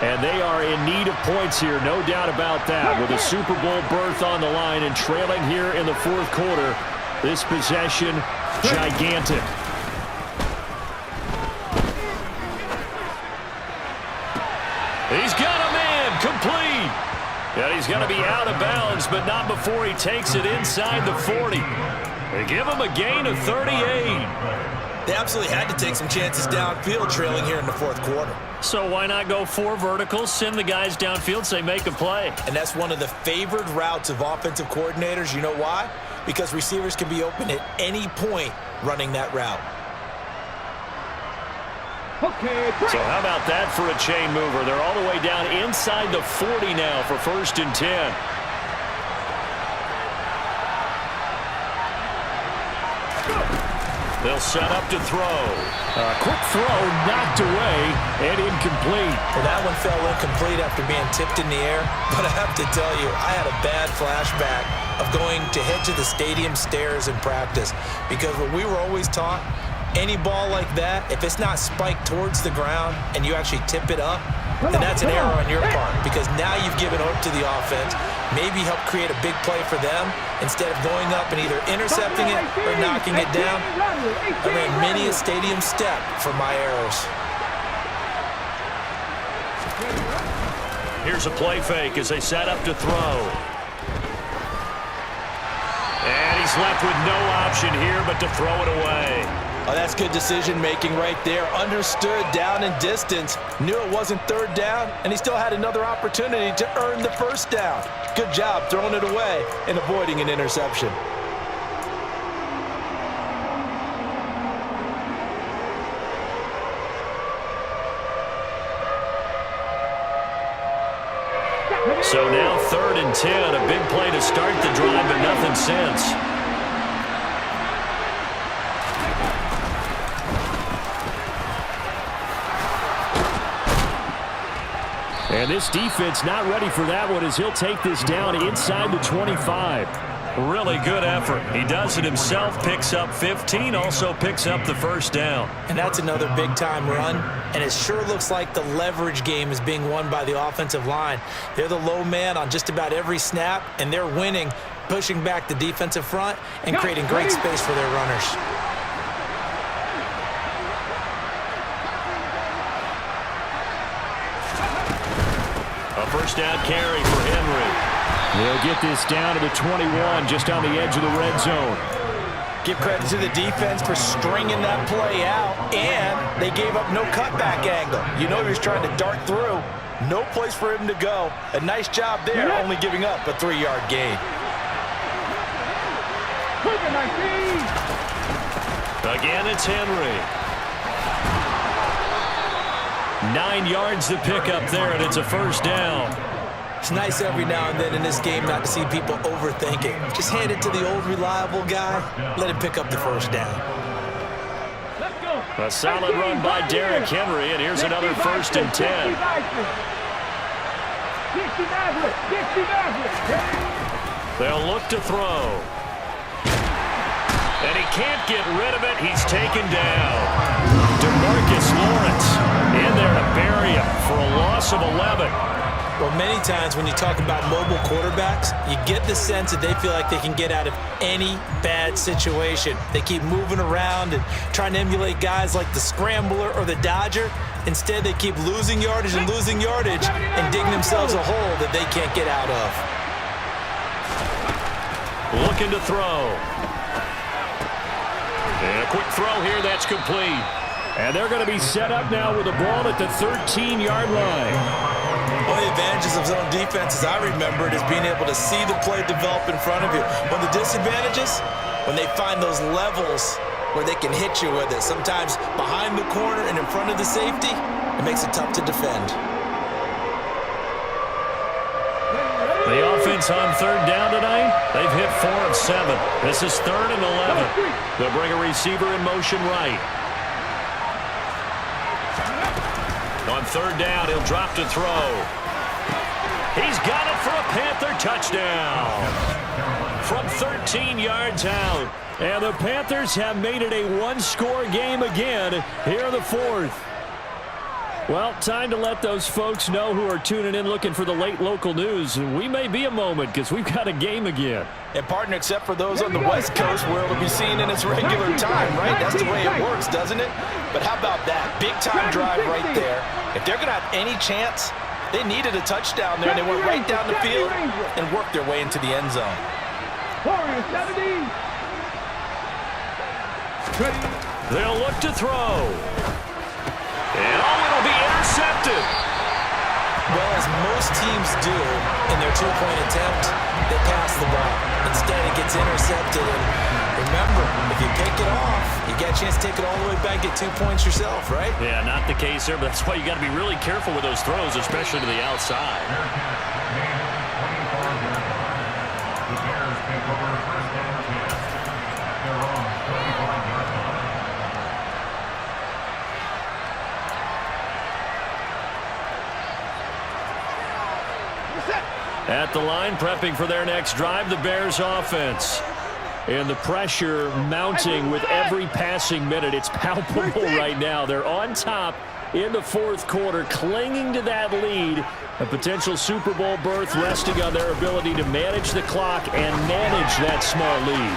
And they are in need of points here, no doubt about that. With a Super Bowl berth on the line and trailing here in the 4th quarter, this possession, gigantic. He's got a man, complete. And he's going to be out of bounds, but not before he takes it inside the 40. They give him a gain of 38. They absolutely had to take some chances downfield trailing here in the 4th quarter. So why not go 4 verticals, send the guys downfield, say make a play? And that's one of the favored routes of offensive coordinators. You know why? Because receivers can be open at any point running that route. So how about that for a chain mover? They're all the way down inside the 40 now for 1st and 10. They'll set up to throw. A quick throw knocked away and incomplete. Well, that one fell incomplete after being tipped in the air. But I have to tell you, I had a bad flashback of going to head to the stadium stairs in practice. Because what we were always taught, any ball like that, if it's not spiked towards the ground and you actually tip it up, then that's an error on your part. Because now you've given hope to the offense. Maybe help create a big play for them instead of going up and either intercepting it or knocking it down. I ran many a stadium step for my errors. Here's a play fake as they set up to throw. And he's left with no option here but to throw it away. Oh, that's good decision-making right there. Understood down and distance. Knew it wasn't third down, and he still had another opportunity to earn the first down. Good job throwing it away and avoiding an interception. So now 3rd and 10, a big play to start the drive, but nothing since. And this defense not ready for that one as he'll take this down inside the 25. Really good effort. He does it himself, picks up 15, also picks up the first down. And that's another big-time run, and it sure looks like the leverage game is being won by the offensive line. They're the low man on just about every snap, and they're winning, pushing back the defensive front and creating great space for their runners. A first down carry for Henry. They'll get this down to the 21, just on the edge of the red zone. Give credit to the defense for stringing that play out, and they gave up no cutback angle. You know he was trying to dart through. No place for him to go. A nice job there, only giving up a 3-yard gain. Again, it's Henry. 9 yards to pick up there, and it's a first down. It's nice every now and then in this game not to see people overthink it. Just hand it to the old reliable guy. Let him pick up the first down. A solid run by Derrick Henry, and here's another 1st and 10. They'll look to throw. And he can't get rid of it. He's taken down. DeMarcus Lawrence in there to bury him for a loss of 11. Well, many times when you talk about mobile quarterbacks, you get the sense that they feel like they can get out of any bad situation. They keep moving around and trying to emulate guys like the Scrambler or the Dodger. Instead, they keep losing yardage and digging themselves a hole that they can't get out of. Looking to throw. And a quick throw here, that's complete. And they're going to be set up now with the ball at the 13-yard line. One of the advantages of zone defense, as I remember it, is being able to see the play develop in front of you. One of the disadvantages, when they find those levels where they can hit you with it, sometimes behind the corner and in front of the safety, it makes it tough to defend. The offense on 3rd down tonight, they've hit 4 of 7. This is 3rd and 11. They'll bring a receiver in motion right. On 3rd down, he'll drop to throw. He's got it for a Panther touchdown. From 13 yards out. And the Panthers have made it a one-score game again here in the 4th. Well, time to let those folks know who are tuning in looking for the late local news. We may be a moment because we've got a game again. And partner, except for those on the West Coast where it'll be seen in its regular time, right? That's the way it works, doesn't it? But how about that? Big-time drive right there. If they're going to have any chance, they needed a touchdown there, and they went right down the field and worked their way into the end zone. They'll look to throw. And it'll be intercepted. Well, as most teams do in their two-point attempt, they pass the ball. Instead, it gets intercepted. And remember, if you pick it off, you get a chance to take it all the way back, get 2 points yourself, right? Yeah, not the case there, but that's why you got to be really careful with those throws, especially to the outside. The Bears take over 1st and 10. Their own 25-yard line. At the line, prepping for their next drive, the Bears offense. And the pressure mounting with every passing minute. It's palpable right now. They're on top in the 4th quarter, clinging to that lead. A potential Super Bowl berth resting on their ability to manage the clock and manage that small lead.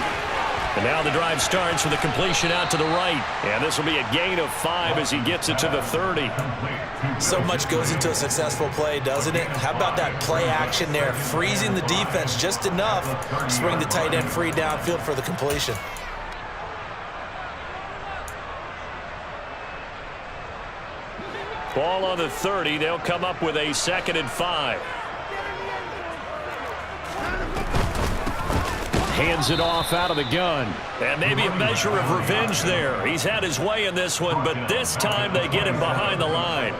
And now the drive starts with a completion out to the right. And this will be a gain of 5 as he gets it to the 30. So much goes into a successful play, doesn't it? How about that play action there? Freezing the defense just enough to bring the tight end free downfield for the completion. Ball on the 30. They'll come up with a 2nd and 5. Hands it off out of the gun. And maybe a measure of revenge there. He's had his way in this one, but this time they get him behind the line.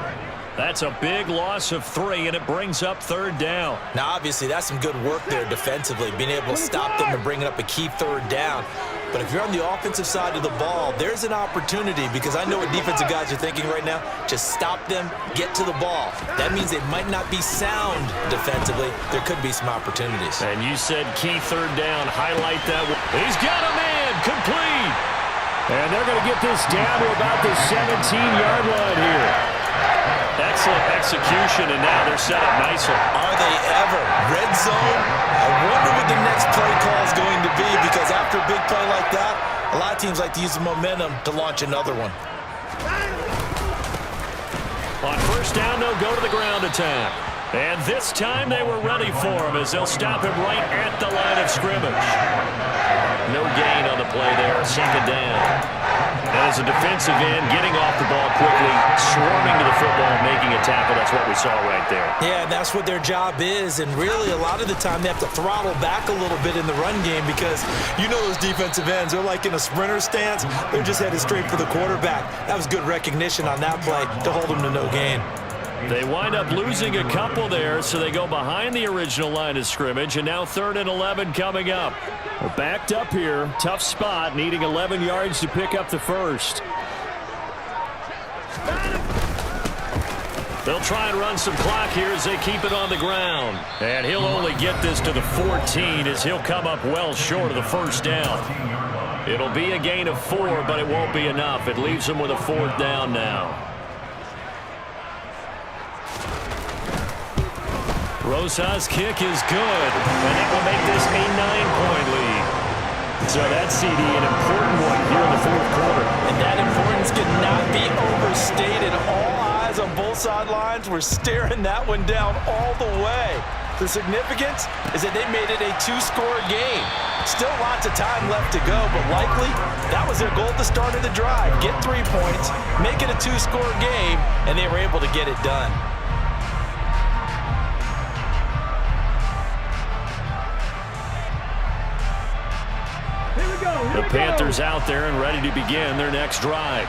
That's a big loss of 3, and it brings up 3rd down. Now, obviously, that's some good work there defensively, being able to stop them and bringing up a key 3rd down. But if you're on the offensive side of the ball, there's an opportunity, because I know what defensive guys are thinking right now. Just stop them, get to the ball. That means they might not be sound defensively. There could be some opportunities. And you said key 3rd down. Highlight that. He's got a man. Complete. And they're going to get this down to about the 17-yard line here. Excellent execution, and now they're set up nicely. Are they ever? Red zone? I wonder what the next play call is going to be, because after a big play like that, a lot of teams like to use the momentum to launch another one. On 1st down, they'll go to the ground attack. And this time they were ready for him as they'll stop him right at the line of scrimmage. No gain on the play there, 2nd down. And as a defensive end, getting off the ball quickly, swarming to the football, making a tackle, that's what we saw right there. Yeah, and that's what their job is, and really a lot of the time they have to throttle back a little bit in the run game, because you know those defensive ends, they're like in a sprinter stance, they're just headed straight for the quarterback. That was good recognition on that play to hold them to no gain. They wind up losing a couple there, so they go behind the original line of scrimmage, and now 3rd and 11 coming up. We're backed up here. Tough spot, needing 11 yards to pick up the 1st. They'll try and run some clock here as they keep it on the ground. And he'll only get this to the 14 as he'll come up well short of the 1st down. It'll be a gain of 4, but it won't be enough. It leaves them with a 4th down now. Rosa's kick is good, and it will make this a 9-point lead. So that CD, an important one here in the 4th quarter. And that importance cannot be overstated. All eyes on both sidelines were staring that one down all the way. The significance is that they made it a 2-score game. Still lots of time left to go, but likely that was their goal at the start of the drive. Get 3 points, make it a 2-score game, and they were able to get it done. The Panthers out there and ready to begin their next drive.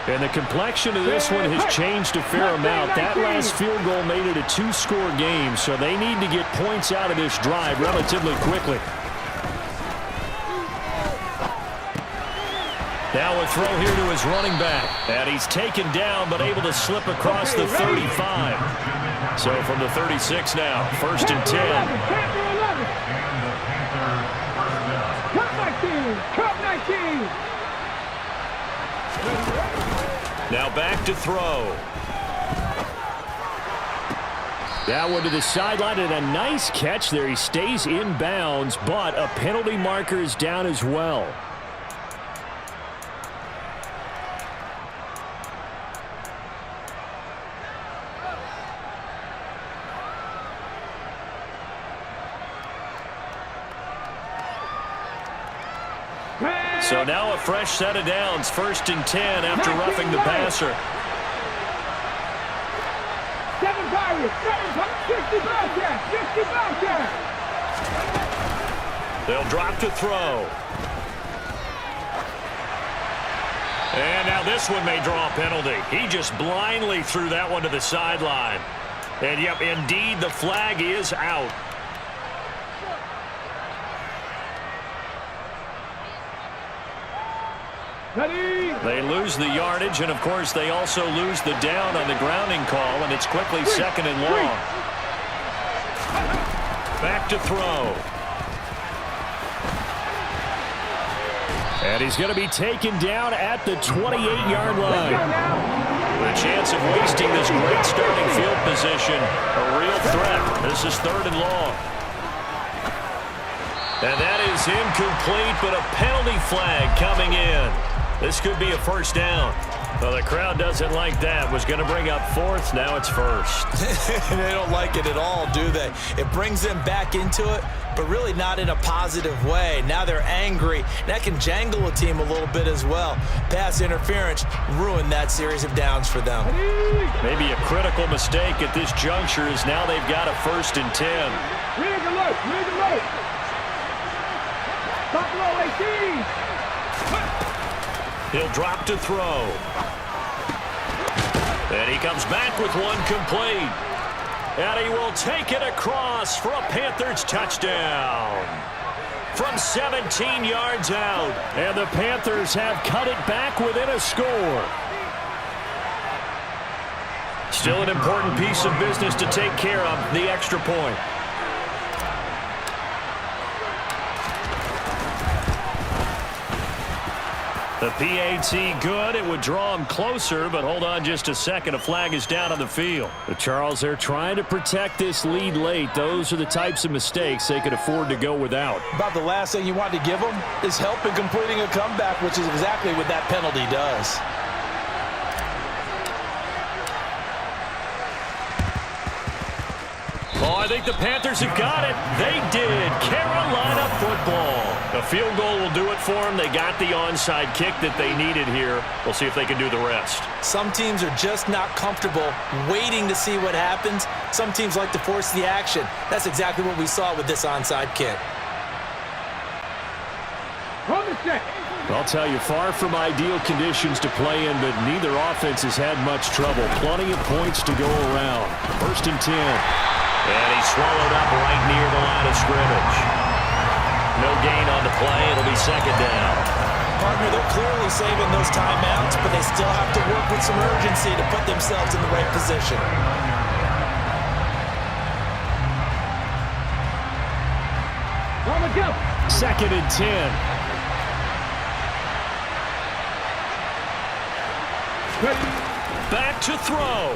And the complexion of this one has changed a fair amount. That last field goal made it a 2-score game, so they need to get points out of this drive relatively quickly. Now a throw here to his running back. And he's taken down but able to slip across the 35. So from the 36 now, 1st and 10. Now back to throw. That one to the sideline, and a nice catch there. He stays in bounds, but a penalty marker is down as well. So now a fresh set of downs, 1st and 10 after roughing the passer. 7 Pirates, 60 back there. They'll drop to throw. And now this one may draw a penalty. He just blindly threw that one to the sideline. And yep, indeed, the flag is out. They lose the yardage, and of course they also lose the down on the grounding call, and it's quickly 2nd and long. Back to throw. And he's going to be taken down at the 28-yard line. The chance of wasting this great starting field position, a real threat. This is 3rd and long. And that is incomplete, but a penalty flag coming in. This could be a first down. Well, the crowd doesn't like that. Was going to bring up fourth. Now it's first. They don't like it at all, do they? It brings them back into it, but really not in a positive way. Now they're angry. That can jangle a team a little bit as well. Pass interference ruined that series of downs for them. Maybe a critical mistake at this juncture is now they've got a 1st and 10. Read the look. Read the look. Top low 18. He'll drop to throw. And he comes back with one complete. And he will take it across for a Panthers touchdown. From 17 yards out. And the Panthers have cut it back within a score. Still an important piece of business to take care of, the extra point. The PAT good. It would draw him closer, but hold on just a second. A flag is down on the field. The Charles, they're trying to protect this lead late. Those are the types of mistakes they could afford to go without. About the last thing you want to give them is help in completing a comeback, which is exactly what that penalty does. Oh, I think the Panthers have got it. They did. Carolina football. A field goal will do it for them. They got the onside kick that they needed here. We'll see if they can do the rest. Some teams are just not comfortable waiting to see what happens. Some teams like to force the action. That's exactly what we saw with this onside kick. Hold the set. I'll tell you, far from ideal conditions to play in, but neither offense has had much trouble. Plenty of points to go around. 1st and 10. And he's swallowed up right near the line of scrimmage. No gain on the play. It'll be 2nd down. Partner, they're clearly saving those timeouts, but they still have to work with some urgency to put themselves in the right position. On the jump. 2nd and 10. Back to throw.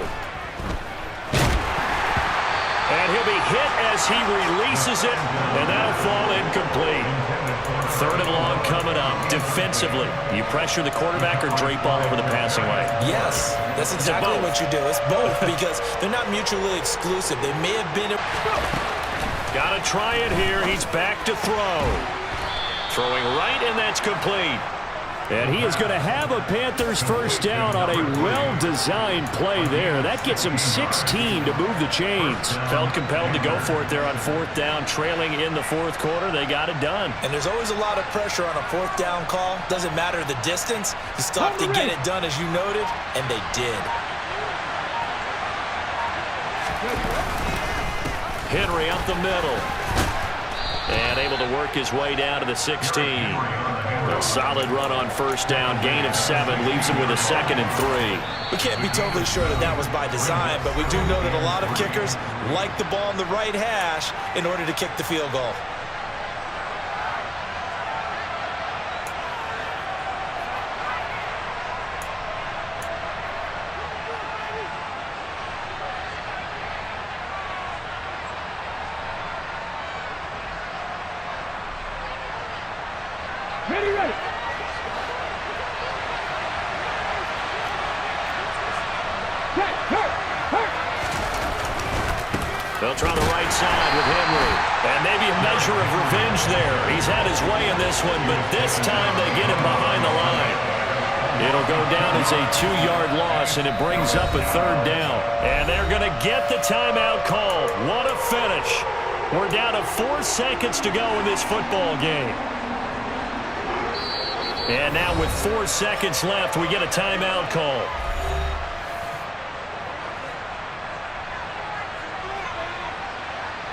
And he'll be hit as he releases it, and that'll fall incomplete. 3rd and long coming up. Defensively, you pressure the quarterback or drape all over the passing lane? Yes, that's exactly what you do. It's both because they're not mutually exclusive. They may have been... Got to try it here. He's back to throw. Throwing right, and that's complete. And he is going to have a Panthers 1st down on a well-designed play there. That gets him 16 to move the chains. Felt compelled to go for it there on 4th down, trailing in the 4th quarter. They got it done. And there's always a lot of pressure on a 4th down call. Doesn't matter the distance. You still have to get it done, as you noted, and they did. Henry up the middle. And able to work his way down to the 16. A solid run on 1st down. Gain of 7 leaves him with a 2nd and 3. We can't be totally sure that that was by design, but we do know that a lot of kickers like the ball in the right hash in order to kick the field goal. Ready, ready. Set, hurt. They'll try the right side with Henry. And maybe a measure of revenge there. He's had his way in this one, but this time they get him behind the line. It'll go down as a 2-yard loss, and it brings up a 3rd down. And they're going to get the timeout called. What a finish. We're down to 4 seconds to go in this football game. And now with 4 seconds left, we get a timeout call.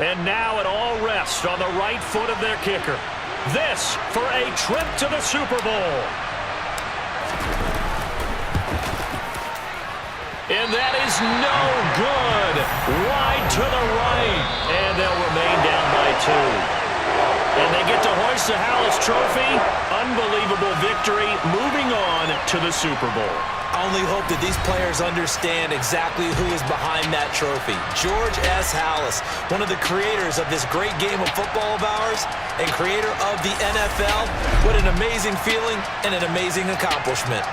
And now it all rests on the right foot of their kicker. This for a trip to the Super Bowl. And that is no good. Wide to the right. And they'll remain down by 2. And they get to hoist the Hallis Trophy. Unbelievable victory, moving on to the Super Bowl. I only hope that these players understand exactly who is behind that trophy. George S. Halas, one of the creators of this great game of football of ours and creator of the NFL. What an amazing feeling and an amazing accomplishment.